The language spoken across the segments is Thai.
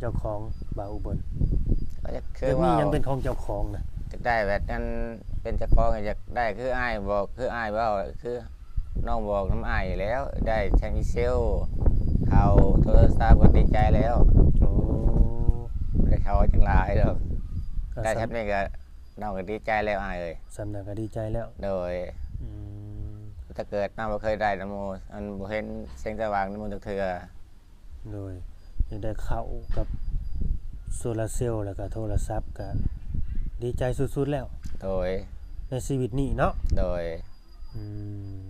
เจ้าของบ่าวอุบลก็จะคื เดี๋ อ ยวนี้ ว่า ยังเป็นของเจ้าของนะ จะได้แบบนั้นเป็นเจ้าของอยากได้คืออ้ายบอกคืออ้ายว่าคือน้องบอกน้ำอ้ายอยู่แล้วได้แชงมิเซลเขาโทรศัพท์ก็ดีใจแล้ว โอ้ ได้เขาจังหลายแล้ว ก็ ได้ชัดนี่ก็น้องก็ดีใจแล้วอ้ายเลย สำนักก็ดีใจแล้ว โดย อืม ถ้าเกิดน้องบ่เคยได้นะโมอันบ่เห็นแสงสว่างนะโมจักเทื่อ โดยยังได้เข้ากับโซลาร์เซลล์แล้วก็โทรศัพท์ก็ดีใจสุดๆแล้ว โดย ในชีวิตนี้เนาะ โดย อืม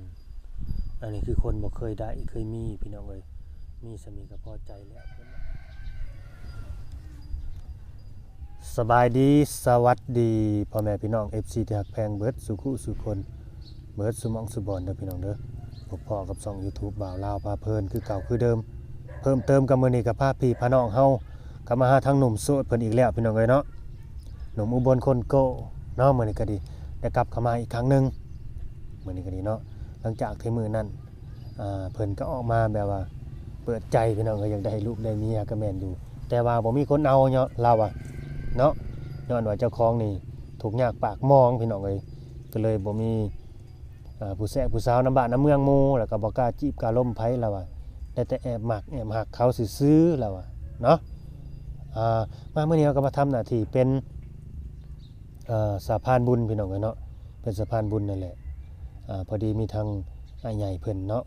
อันนี้คือคนบ่เคยได้เคยมีพี่น้องเอ้ยมีสามีก็พอใจแล้วสบายดีสวัสดีพ่อแม่พี่น้อง FC ที่ฮักแพงเบิดสุขุสุคนเบิดสุหมองสุบอนเด้อพี่น้องเด้อพบพ่อกับช่อง YouTube บ่าวลาวพาเพลินคือเก่าคือเดิมเพิ่มเติมกับมื้อนี้กับพาพี่พาน้องเฮากลับมาหาทางหนุ่มโสดเพิ่นอีกแล้วพี่น้องเอ้ยเนาะหนุ่มอุบลคนโกเนาะมื้อนี้ก็ดีได้กลับเข้ามาอีกครั้งหนึงมื้อนี้ก็ดีเนาะหลังจากที่มื้อนั้นเพิ่นก็ออกมาแบบว่าเปิดใจพี่น้องก็อยากได้ลูกได้เมียก็แม่นอยู่แต่ว่าบ่มีคนเอาเนาะเราอะเนาะย้อนว่าเจ้าของนี่ถูกยากปากมองพี่น้องเอ้ยก็เลยบ่มีผู้แซ่ผู้สาวน้ำบ้านน้ำเมืองหมู่แล้วก็บ่กล้าจีบกล้าล้มไผแล้วอะได้แต่แอบมักแอบหักเขาซื่อๆแล้วอะเนาะมามื้อนี้เราก็มาทำหน้าที่เป็นสะพานบุญพี่น้องเอ้ยเนาะเป็นสะพานบุญนั่นแหละพอดีมีทางอ้ายใหญ่เพิ่นเนาะ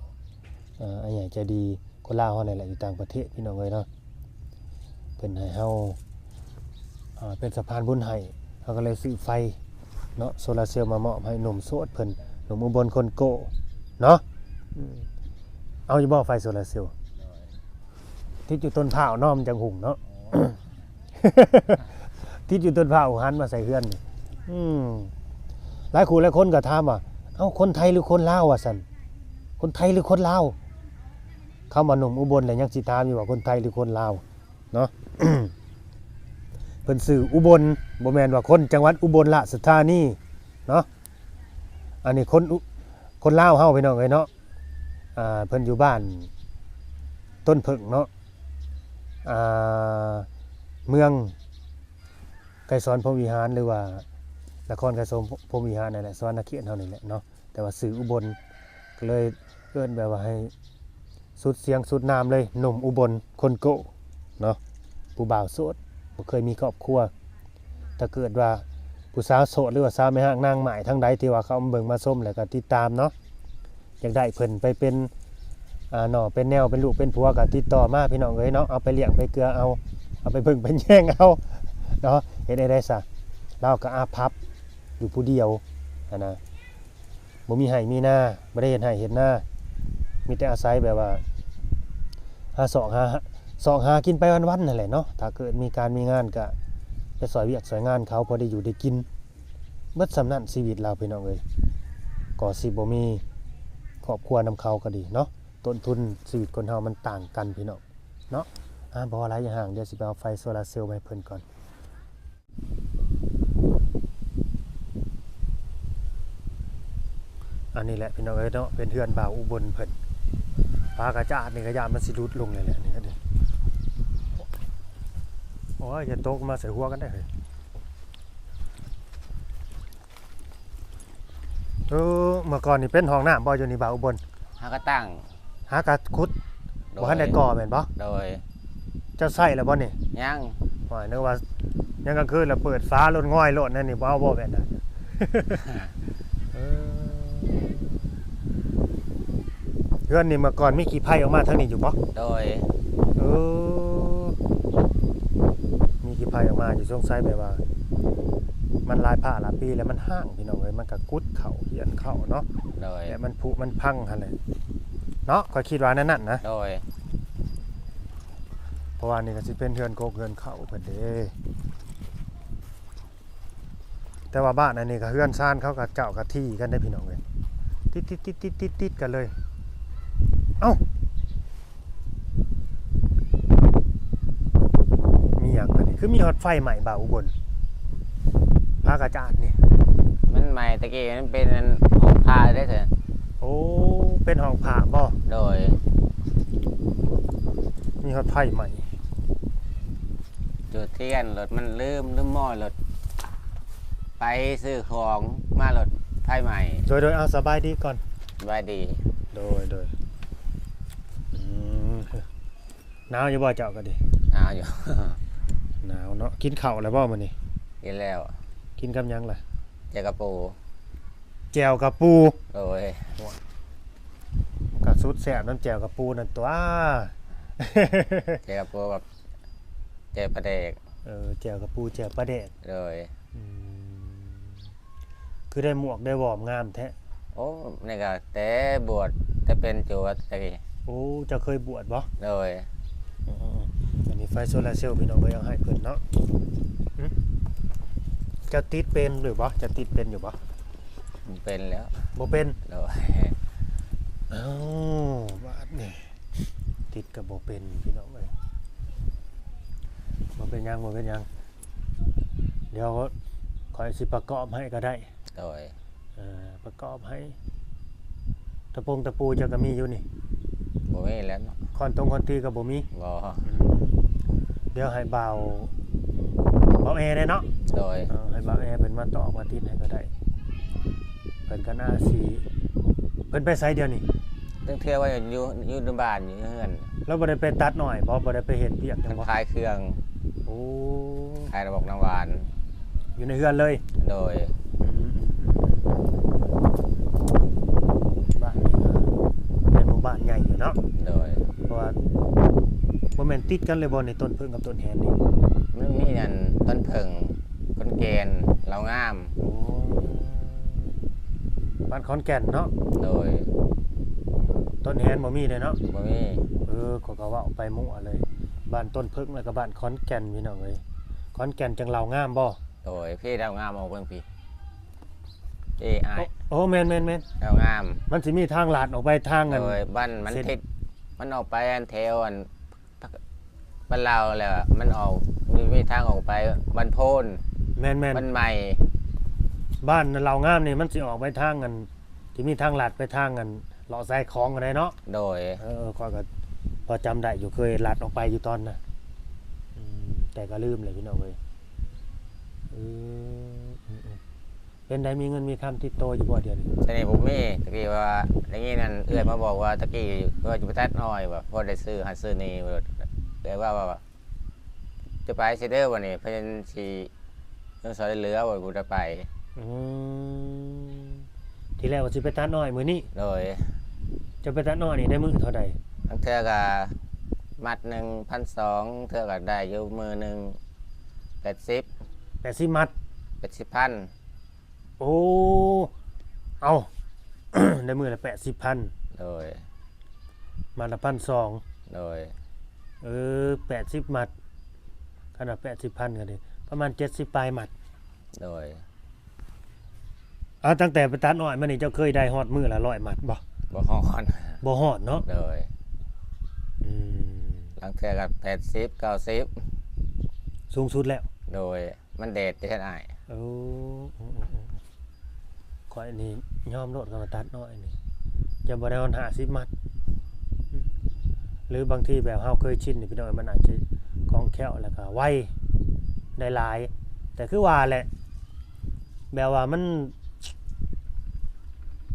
อ้ายใหญ่ใจดีคนลาวเฮานั่นแหละอยู่ต่างประเทศพี่น้องเอ้ยเนาะเพิ่นให้เฮาเป็นสะพานบุญให้เขาก็เลยซื้อไฟเนาะโซลาร์เซลล์มามอบให้หนุ่มโสดเพิ่นหนุ่มอุบลคนโกเนาะเอาอยู่บ่ไฟโซลาร์เซลล์ที่อยู่ต้นพร้าวเนาะมันจังหุ่งเนาะ ที่อยู่ต้นพร้าวหันมาใส่เฮือนนี่หลายคู่หลายคนก็ถามว่าเอ้าคนไทยหรือคนลาวว่าซั่นคนไทยหรือคนลาวเข้ามาหนุ่มอุบลแล้วยังสิถามอยู่ว่าคนไทยหรือคนลาวเนาะ เพิ่นชื่ออุบลบ่แม่นว่าคนจังหวัดอุบลราชธานีเนาะอันนี้คนลาวเฮาพี่น้องเอ้ยเนาะเพิ่นอยู่บ้านต้นผึ่งเนาะเมืองไกรสอนพรหมวิหารหรือว่านครไกรสอนพรหมวิหารนั่นแหละสวรรณเขตเฮานี่แหละเนาะแต่ว่าชื่ออุบลก็เลยเอิ้นแบบว่าให้สุดเสียงสุดนามเลยหนุ่มอุบลคนโกเนาะผู้บ่าวโสดบ่เคยมีครอบครัวถ้าเกิดว่าผู้สาวโสดหรือว่าสาวแม่ฮ้างนางหมายทั้งใดที่ว่าเขาเบิ่งมาส้มแล้วก็ติดตามเนาะอยากได้เพิ่นไปเป็นหน่อเป็นแนวเป็นลูกเป็นผัวก็ติดต่อมาพี่น้องเอ้ยเนาะเอาไปเลี้ยงไปเกลือเอาไปเบิ่งไปแย่งเอาเนาะเฮ็ดได้ซะเราก็อาภัพอยู่ผู้เดียวนะบ่มีให้มีหน้าบ่ได้เฮ็ดให้เฮ็ดหน้ามีแต่อาศัยแบบว่าหาสองหากินไปวันๆนั่นแหละเนาะถ้าเกิดมีการมีงานก็ไปสอยเวียกสอยงานเขาพอได้อยู่ได้กินเบิดสำนั้นชีวิตเราพี่น้องเอ้ยก็สิบ่มีครอบครัวนำเขาก็ดีเนาะต้นทุนชีวิตคนเฮามันต่างกันพี่น้องเนาะบ่อะไรอย่างห่างเดี๋ยวสิไปเอาไฟโซลาร์เซลล์มาให้เพิ่นก่อนอันนี้แหละพี่น้องเอ้ยเนาะเป็นเฮือนบ่าวอุบลเพิ่นฟ้ากระจาดนี่ก็ยามมันสิรุดลงเลยแหละนี่เด้อโอ้ยอย่าตกมาใส่หัวกันได้เลยเมื่อก่อนนี่เป็นห้องน้ำบ่อยู่นี่บ่าวอุบล หากระตั้ง หากะขุดบ่ทันได้ก่อแม่นบ่ โดย เจ้าใช้แล้วบ่นี่ ยัง ว่านึกว่ายังกลางคืนแล้วเปิดฟ้าลดง่อยโลดนั่นนี่บ่เอาบ่แม่นน่ะ เฮือนนี่เมื่อก่อนมีขี้ไผ่ออกมาทางนี้อยู่บ่ โดย มีขี้ไผ่ออกมาอยู่ช่วงไซแบบว่ามันลายผ้าหลายปีแล้วมันห้างพี่น้องเอ้ยมันก็กุดเข้าเหียนเข้าเนาะ โดย แล้วมันผุมันพังหั่นแหละเนาะข้อยคิดว่านั่นน่ะนะ โดย เพราะว่านี่ก็สิเป็นเฮือนโกกเฮือนเข้าเพิ่นเด้แต่ว่าบ้านอันนี้ก็เฮือนซ่านเขาก็เจ้าก็ที่กันได้พี่น้องเอ้ยติดกันเลยเอ้ามีหยังอันนี้คือมีฮอดไฟใหม่บ่าวอุบลภาคอาจารย์นี่ มันใหม่ตะกี้มันเป็นของผ้าได้เถอะ โอ้เป็นห้องผ้าบ่ โดย มีฮอดไฟใหม่ จุดเทียนรถมันลืมหม้อรถไปซื้อของมารถไฟใหม่ โดยเอาสบายดีก่อน สบายดี โดยอืมหนาวอยู่บ่เจ้าก็ดิ เอาอยู่ หนาวเนาะกินข้าวแล้วบ่มื้อนี้ กินแล้ว กินกับหยังล่ะ เจอกระปู แจ่วกับปู โดย ก็สุดแซ่บน้ำแจ่วกับปูนั่นตัว เจอกระปูกับเจอประเดก แจ่วกับปูแจ่วปลาแดก โดย อืมคือได้หมวกได้วอร์มงามแท้ โอ้นี่ก็แต่บวชแต่เป็นโจวตะกี้ โอ้เจะเคยบวชบ่ โดย อันนี้ไฟโซลาร์เซลล์พี่น้องเอ้ยเอาให้เพิ่นเนาะหึจะติดเป็นหรือบ่จะติดเป็นอยู่บ่ เป็นแล้ว บ่เป็น โดย อ้าวบาดนี่ติดกับบ่เป็นพี่น้องเอ้ยบ่เป็นหยังเดี๋ยวขอยสิประกอบให้ก็ได้ โดย ประกอบให้ตะปูเจะก็มีอยู่นี่ บ่มีแล้วเนาะ คอนตีก็บ่มี บ่ เดี๋ยวให้เบาแอร์ได้เนาะ โดย ให้เบาแอร์เพิ่นมาตอกมาติดให้ก็ได้เพิ่นก็น่าสิเพิ่นไปไสเดียวนี่ ตั้งเทื่อว่าอยู่ในบ้านอยู่เฮือน แล้วบ่ได้ไปตัดหน่อยบ่ได้ไปเฮ็ดเวียกจั มั ง น บ่ ขายเครื่อง โอ้ ขายระบบน้ำหวาน อยู่ในเฮือนเลย โดย บ้านนี่ก็เป็นหมู่บ้านใหญ่อยู่เนาะ โดย เพราะว่าบ่แม่นติดกันเลยบ่ในต้นเพิ่งกับต้นแฮนนี่ มันมีนั่นต้นเพิงต้นเกณฑ์เรางาม โอ้บ้านขอนแก่นเนาะ โดย ต้นแฮนบ่มีเลยเนาะ บ่มี ขอยก็ว่าไปมั่วเลยบ้านต้นเพิ่งแล้วก็บ้านขอนแก่นพี่น้องเอ้ยขอนแก่นจังเรางามบ่ โดยพี่เรางามเอาเบิ่งพี่อ้าย โอ้แม่น เรางาม มันสิมีทางลาดออกไปทางกัน โดยบ้านมัน เส้น ทิศมันออกไปอันแถวอันบ้านเราแล้วมันออกมีทางออกไปบ้านโพน แม่น บ้านใหม่ บ้านเรางามนี่มันสิออกไปทางกันที่มีทางลาดไปทางกันเลาะสายคลองกันได้เนาะ โดย ข้อยก็พอจำได้อยู่เคยลัดออกไปอยู่ตอนน่ะแต่ก็ลืมเลยพี่น้องเอ้ยเป็นได้มีเงินมีคำติดโตวอยู่บ่เดียวนี้ แต่นี่ผมมีตะกี้ว่าอย่างนี้นั่นเอื้อยมาบอกว่าตะกี้ว่าจะไปตัดอ้อยว่าพอได้ซื้อหัดซื้อนี่เลยว่าจะไปซิเดอร์วันนี้เพิ่นสิเรื่องซอยเหลือว่ากูจะไป ทีแรกว่าสิไปตัดน้อยมื้อนี้ โดย จะไปตัดน้อยนี่ได้มื้อเท่าใด ทั้งเทื่อก็มัดหนึ่ง1,200เทื่อก็ได้อยู่มือหนึ่ง80 80มัด 80,000 โอ้เอา ได้มื้อละ80,000 โดย มัดละ1,200 โดย 80มัดขนาด80,000ก็ได้ประมาณ70ปลายมัด โดย ตั้งแต่ไปตัดน้อยมานี่เจ้าเคยได้ฮอดมื้อละ100มัดบ่ บ่ฮอน บ่ฮอดเนาะ โดย อืม หลังเทื่อก็80 90 สูงสุดแล้ว โดยมันเดทที่ท่านอ้าย โอ้ข่อยนี่ยอมโลดกันมาตัดน้อยนี่จะบ่ได้ฮอด50มัดหรือบางทีแบบเฮาเคยชินนี่พี่น้องมันอาจจะคล่องแคล่วแล้วก็ไวได้หลาย แต่คือว่าแหละแบบว่ามัน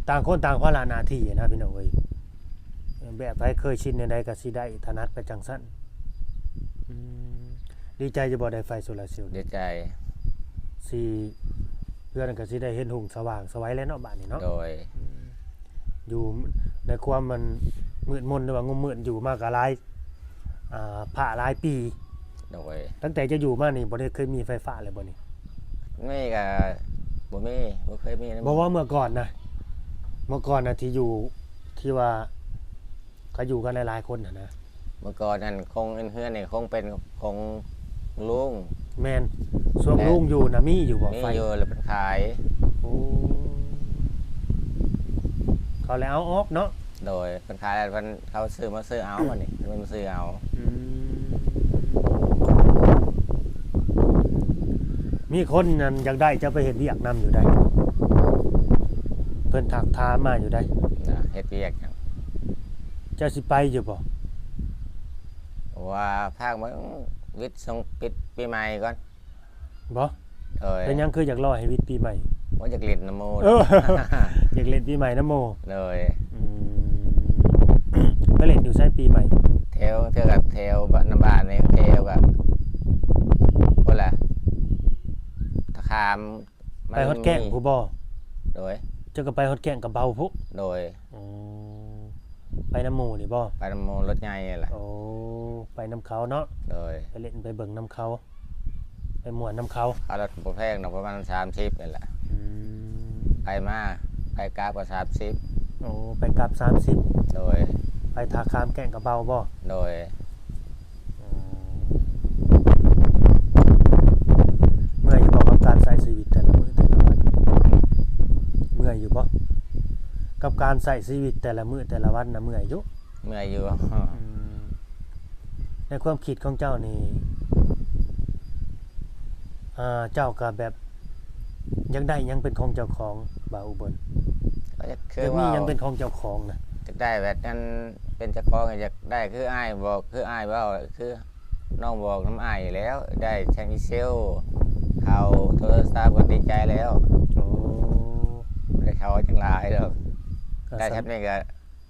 ต่างคนต่างภาระหน้าที่นะพี่น้องเอ้ยแบบใครเคยชินในใดก็สิได้ถนัดไปจังซั่นดีใจจะบ่ได้ไฟโซลาร์เซลล์ ดีใจ สิเพื่อนก็สิได้เห็นหุ่งสว่างสวัยแล้วเนาะบ้านนี้เนาะ โดย อยู่ในความมันมืดมนหรือว่างมมืดอยู่มากก็หลายผ่าหลายปี โดย ตั้งแต่จะอยู่มานี่บ่ได้เคยมีไฟฟ้าเลยบ่นี่ ไม่ก็บ่มีบ่เคยมีนะ บ่ว่าเมื่อก่อนนะที่อยู่ที่ว่าเขาอยู่กันหลายๆคนนะ เมื่อก่อนนั่นคงเฮือนนี่คงเป็นของลุง แม่นช่วงลุงอยู่น่ะมีอยู่บ่ มี ไฟ อยู่แล้วเป็นขาย โอ้เขาแล้วเอาออกเนาะ โดยเป็นขายแล้วมันเขาซื้อมาซื้อเอาวันนี้มันมาซื้อเอา มีคนนั้นอยากได้จะไปเห็นเรียกนำอยู่ได้เพิ่นถักทามมาอยู่ได้ เฮ็ดเวียกหยัง จะสิไปอยู่บ่ ว่าภาคมัน วิทย์สงปิดปีใหม่ก่อน บ่ โดย เป็นหยังคืออยากรอให้วิทย์ปีใหม่ ว่าจะเล่นน้ำโม เออ อยากเล่นปีใหม่นะโม โดย อืม ไปเล่นอยู่ใช้ปีใหม่ เทวเทือกับเทวน้ำบานนี่เทวกับคนละตะคาม ไปฮอดแก่งผู้บ่ โดย เจ้าก็ไปฮอดแก่งกับเบาพุ โดย อ๋อไปน้ำหมู่นี่บ่ ไปน้ำโมรถใหญ่นี่แหละ โอ้ไปน้ำเขาเนาะ โดย ไปเล่นไปเบิ่งน้ำเขาไปม่วนน้ำเขา ค่ารถบ่แพงเนาะประมาณ30นี่แหละ อืม ไปมาไปกราบก็30 โอ้ไปกลับ30 โดย ไปทาคามแก่งกับเบาบ่ โดย เมื่อยอยู่บ่กับการใช้ชีวิตแต่ละมื้อแต่ละวันเมื่อยอยู่บ่กับการใช้ชีวิตแต่ละมื้อแต่ละวันน่ะเมื่อยอยู่ เมื่อยอยู่ ในความคิดของเจ้านี่เจ้าก็แบบอยากได้หยังเป็นของเจ้าของบ่าวอุบล ก็จะคื คือ อมี ว่า หยังเป็นของเจ้าของนะ จะได้แบบนั้นเป็นเจ้าของอยากได้คืออ้ายบอกคืออ้ายเว่าคือน้องบอกน้ำอ้ายอยู่แล้ว ได้แชงอีเซลเขาโทรศัพท์ก็ดีใจแล้ว โอ้ ได้เขาจังหลายแล้ว ก็ ได้แทบนี้ก็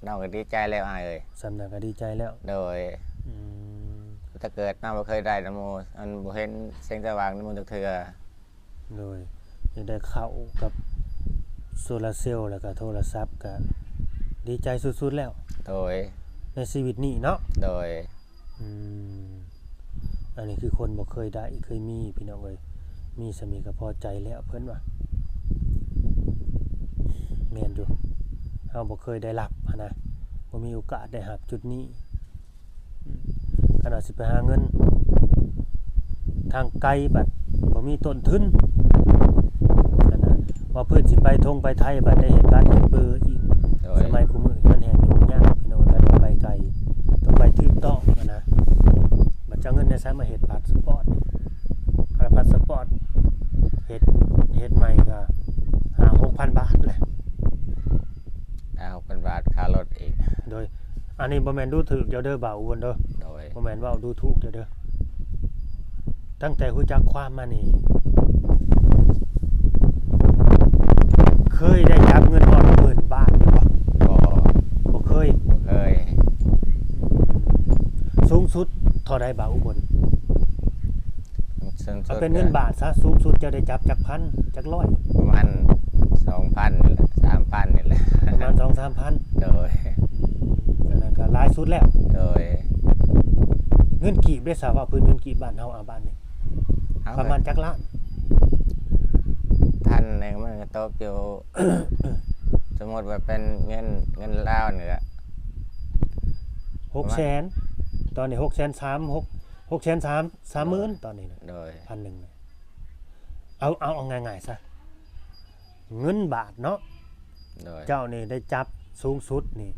น้องก็ดีใจแล้วอ้ายเอ้ย สำนักก็ดีใจแล้ว โดย อืม ถ้าเกิดน้องบ่เคยได้นะโมอันบ่เห็นแสงสว่างในมือเถื่อ โดยอยากได้เข้ากับโซลาร์เซลล์แล้วก็โทรศัพท์ก็ดีใจสุดๆแล้ว โดย ในชีวิตนี้เนาะ โดย อืมอันนี้คือคนบ่เคยได้เคยมีพี่น้องเอ้ยมีสามีก็พอใจแล้วเพิ่นว่าแม่นอยู่เฮาบ่เคยได้รับหั้นนะบ่มีโอกาสได้รับจุดนี้ขนาดสิไปหาเงิน ทางไกลบัดบ่มีต้นทุนนั่นน่ะว่าเพิ่นสิไปทงไปไทยบัดได้เห็นบัดเห็นเบอร์อีก โดย สมัยคุมื้อมันแห่งยุ่งยากพี่น้องกันว่าไปไกลต้องไปถูกต้องนะบัดจะเอาเงินในไสมาเฮ็ดพาสปอร์ตค่าพาสปอร์ตเฮ็ดใหม่ก็5-6,000 บาทแหละ ได้6,000 บาทค่ารถอีก โดยอันนี้บ่แม่นดูถูกเจ้าเด้อบ่าวอ้วนเด้อ โดย บ่แม่นเว้าดูถูกเจ้าเด้อตั้งแต่รู้จักความมานี่เคยได้จับเงินฮอด10,000 บาทอยู่บ่ บ่ บ่เคย เคย สูงสุดเท่าใดบ่าวอุบล สูงสุ เอา ด เป็นเงินบาทซะสูงสุดเจะได้จับจักพันจักร้อย ประมาณ 2,000นี่แหละ3,000นี่แหละ ประมาณ 2-3 พัน โดย อันนั้นก็หลายสุดแล้ว โดย เงินกีบได้ซะว่าพื้นเงินกีบบ้านเฮาบ้านนี่ เอ ประมาณจักล้าน ท่านหนึงมันก็ตกอยู่ สมมติว่าเป็นเงินลาวนี่ก็ 600,000ตอนนี้630,000ตอนนี้นะ โดย 1,000นึงนะเอาง่ายๆซะเงินบาทเนาะ โดย เจ้านี่ได้จับสูงสุดนี่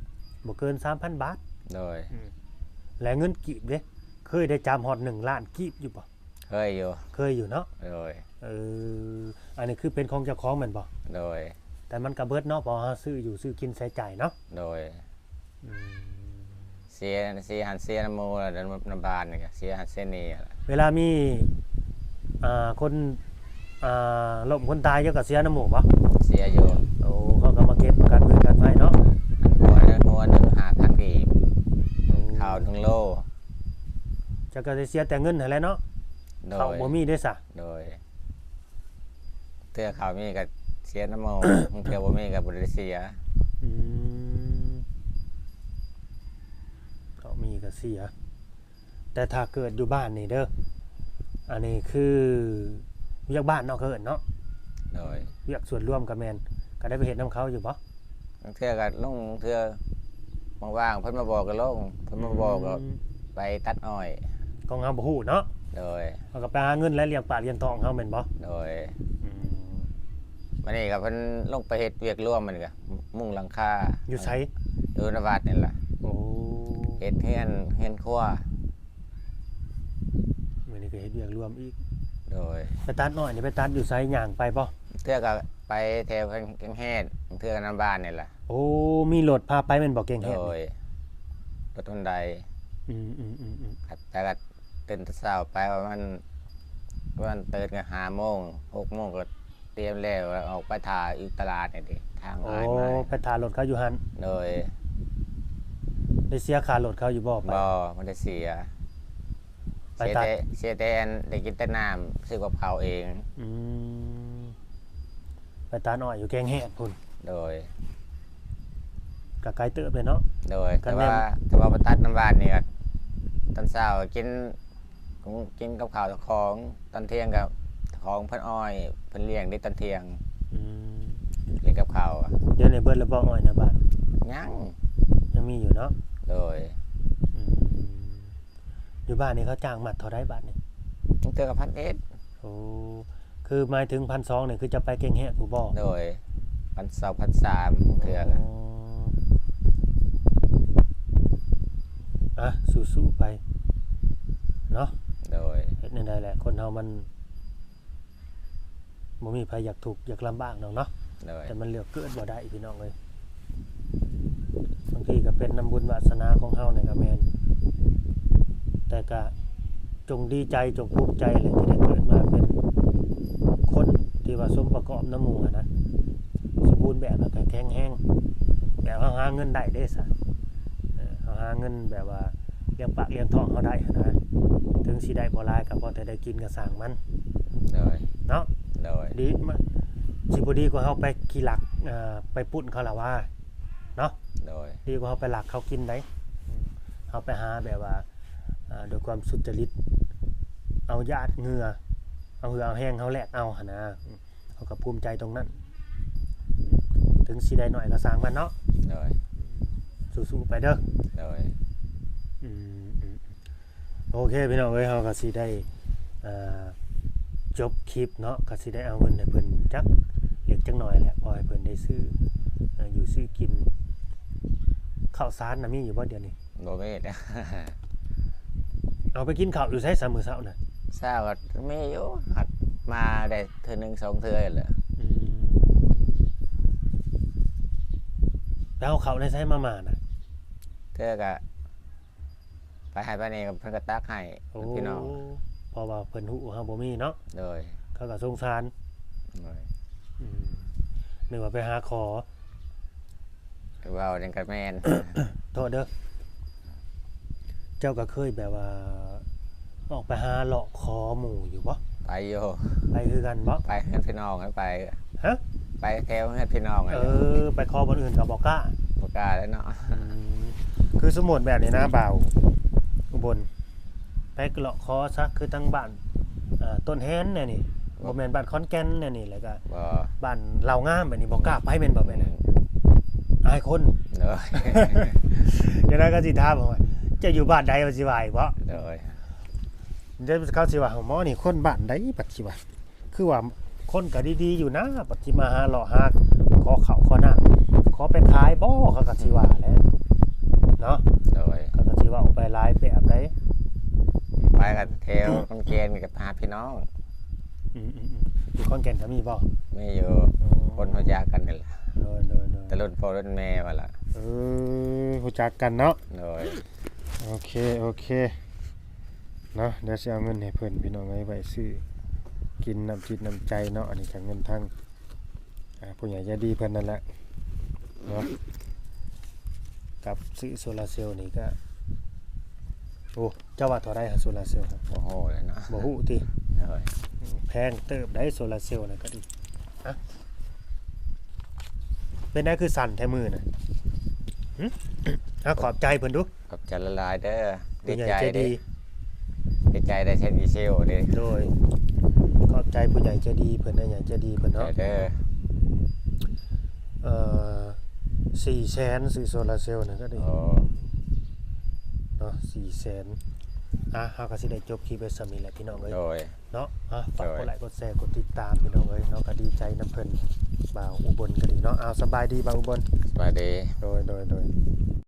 บ่เกิน 3,000 บาท โดย และเงินกีบเด้เคยได้จับฮอด1ล้านกีบอยู่บ่ เคยอยู่ เคยอยู่เนาะ โดย อันนี้คือเป็นของเจ้าของแม่นบ่ โดย แต่มันก็เบิดเนาะเพอเฮาซื้ออยู่ซื้อกินใช้จ่ายเนาะ โดย เสียหันเสียน้ำมูแล้วเดินน้ำบานนี่ก็เสียหันเส้นนี่แหละ เวลามีคนล้มคนตายเยอะก็เสียน้ำหมูบ่ เสียอยู่ โอ้เขาก็มาเก็บประกันพื้นกันไฟเนาะ หัวหนึ่ง5,000กีบข้าว1โล จะก็ได้เสียแต่เงินนั่นแหละเนาะ โด เขา ย บ่มีได้ซะ โดยเทื่อข้าวมีก็เสียน้ำมูมึงเทื่อบ่มีก็บ่ได้เสีย อืมเขามีก็เสีย แต่ถ้าเกิดอยู่บ้านนี่เด้ออันนี้คือเวียกบ้านเนาะเกิดเนาะ โดย เวียกส่วนร่วมกับแม่นก็ได้ไปเฮ็ดนํเขาอยู่บ่ บางเทื่อก็ลงเทื่อว่างๆเพิ่นมาบอกก็ลงเพิ่นมาบอกก็ไปตัดอ้อย ของเฮาบ่ฮู้เนาะ โดย เฮาก็ไปหาเงินและเลี้ยงปากเลี้ยงท้องเฮาแม่นบ่ โดยวันนี้ก็เพิ่นลงไปเฮ็ดเวียกร่วมมันก็มุ่งหลังคา อยู่ไส อยู่นวัดนี่แหละ โอ้ เฮ็ดเฮือนครัว มื้อนี้ก็เฮ็ดเวียกร่วมอีก โดย ไปตัดน้อยนี่ไปตัดอยู่ไสย่างไปบ่ เทื่อก็ไปแถวกังแฮดเทื่อน้ำบ้านนี่แหละ โอ้มีรถพาไปแม่นบ่เก่ง โด แฮะ ยรถฮอนได อืม แต่ก็ ตื่นแต่เช้าไปว่ามันตื่นกัน5 โมง 6 โมงก็เตรียมแล้วออกไปถ่ายอยู่ตลาดนี่ดิทาง โอ้ หายมา ไปถ่ารถเขาอยู่หัน โดย ได้เสียค่ารถเขาอยู่บ่ไป บ่มันได้เสีย ไป เสีย ตัด แต่เสียแต่อันได้กินแต่น้ำซื้อกับข้าวเอง อืมไปตาหน่อยอยู่แกงแหกพุ่น โดย ก็ไกลเติบเลยเนาะ โดย ก็ แต่ แม่น ว่าไปตัดน้ำบ้านนี่ก็ตอนเช้ากินกับข้าวของตอนเที่ยงกับของเพิ่นอ้อยเพิ่นเลี้ยงได้ตอนเที่ยง อืม เลี้ยงกับข้าวอะ เดี๋ยวในเบิดแล้วบ่อ้อยนะบ้าน ยัง ยังมีอยู่เนาะ โดย อืมอยู่บ้านนี่เขาจ้างมัดเท่าไดบาทนี่ มันเจอกับ1,100 โอ้คือหมายถึง1,200นี่คือจะไปแกงแหกผู้บ่ โดย1,200 1,300เทื่อกัน อ่ะสู้ๆไปเนาะ โดย เฮ็ดได้แหละคนเฮามันบ่มีใครอยากถูกข์อยากลำบากดอกเนาะ โดย แต่มันเลือกเกิดบ่ได้พี่น้องเอ้ยบางทีก็เป็นน้ำบุญวาสนาของเฮานี่ก็แม่นแต่ก็จงดีใจจงภูมิใจแหละที่ได้เกิดมาเป็นคนที่ว่าสมประกอบน้ำหมู่อะนะสมบูรณ์แบบแล้วก็แข็งแรงแบบว่าหาเงินได้เด้ซะเอาหาเงินแบบว่าเลี้ยงปากเลี้ยงท้องเฮาได้หั้นนะถึงสิได้บ่หลายก็พอแต่ได้กินก็สร้างมัน โดย เนาะ โดย ดีมันสิบ่ดีกว่าเฮาไปขี้หลักไปปุ้นเขาล่ะว่าเนาะ โดย ดีกว่าเฮาไปหลักเขากินได้เฮาไปหาแบบว่าด้วยความสุจริตเอาญาติเหงื่อเอาเหือเอาแห้งเฮาแลกเอาหั่นนะเฮาก็ภูมิใจตรงนั้นถึงสิได้น้อยก็สร้างมันเนาะ โดย สู้ๆไปเด้อ โดย อืมโอเคพี่น้องเอ้ยเฮาก็สิได้จบคลิปเนาะก็สิได้เอาเงินให้เพิ่นจักเล็กจักหน่อยแหละพอให้เพิ่นได้ซื้ออยู่ซื้อกินข้าวสารน่ะมีอยู่บ่เดี๋ยวนี้ บ่มีนะ เอาไปกินข้าวอยู่ไสซะมื้อเช้าน่ะ เช้าก็มีอยู่หัดมาได้เทื่อหนึง2 เทื่อแหละ แล้วเอาข้าวในไสมาม่าน่ะ เทื่อก็ไปให้ป้านี่กับเพิ่นก็ตักให้ โอ้ พี่น้อง เพราะว่าเพิ่นฮู้เฮาบ่มีเนาะ โดย เขาก็สงสาร โดย นึกว่าไปหาขอ เว้าจังก็แม่น โทษเด้อเจ้าก็เคยแบบว่าออกไปหาเลาะขอหมู่อยู่บ่ ไปอยู่ ไปคือกันบ่ ไปเฮือนพี่น้องให้ไป ฮะ ไปแถวเฮือนพี่น้อง ไปขอคนอื่นก็บ่กล้า บ่กล้าแล้วเนาะ คือสมมุติแบบนี้นะบ่าวอุบลไปเลาะขอซะคือทั้งบ้านต้นแฮนเนี่ยนี่บ่แม่นบ้านขอนแก่นเนี่ยนี่แล้วก็ บ่ บ้านเหล่างามแบบนี้บ่กล้าไปแม่นบ่แม่นอายคน โดย เดี๋ยวนั้นก็สิถามว่าจะอยู่บ้านใดว่าสิว่าอีกบ่ โดย เดี๋ยวเขาสิว่าหมอนี่คนบ้านใดปัดสิว่าคือว่าคนก็ดีๆอยู่นะปัดสิมาหาเลาะหาขอข้าวขอน้ำขอไปขายบ่เขาก็สิว่าแหล้วเนาะ โดย เขาก็สิว่าออกไปหลายแบบใด ไปกับแถวคนเกณฑ์กับหาพี่น้อง อยู่ขอนแก่นก็มีบ่ มีอยู่คนรู้จักกันนี่แหละ โดย แต่รุ่นพ่อรุ่นแม่ว่าล่ะ รู้จักกันเนาะ โดย โอเคเนาะเดี๋ยวสิเอาเงินให้เพิ่นพี่น้องไว้ซื้อกินน้ำจิตน้ำใจเนาะอันนี้ก็เงินทั้งผู้ใหญ่ใจดีเพิ่นนั่นแหละเนาะกับซื้อโซลาร์เซลล์นี่ก็โอ้เจ้าว่าเท่าไรฮะโซลาร์เซลล์ครับ โอ้โหเลยเนาะ บ่ฮู้ติ โดย แพงเติบได้โซลาร์เซลล์น่ะก็ดีฮะเป็นได้คือสั่นแท้มือน่ะขอบใจเพิ่นดู ขอบใจละลายเด้อดี ผู้ใหญ่ ใจ ใจ เด้ ดี ดีใจได้เช่นดีเซลเด้ โดยขอบใจผู้ใหญ่ใจดีเพิ่นนะใหญ่ใจดีเพิ่น ใจ เนาะ เด้อ 400,000ซื้อโซลาร์เซลล์น่ะก็ดี โอ้ เนาะ400,000เฮาก็สิได้จบคลิปไว้ส่ำนี้แหละพี่น้องเอ้ย โดย เนาะฝากกดไลค์กดแชร์กดติดตามพี่น้องเอ้ยเนาะก็ดีใจนํเพิ่นบ่าวอุบลก็ดีเนาะสบายดีบ่าวอุบล สวัสดี โดย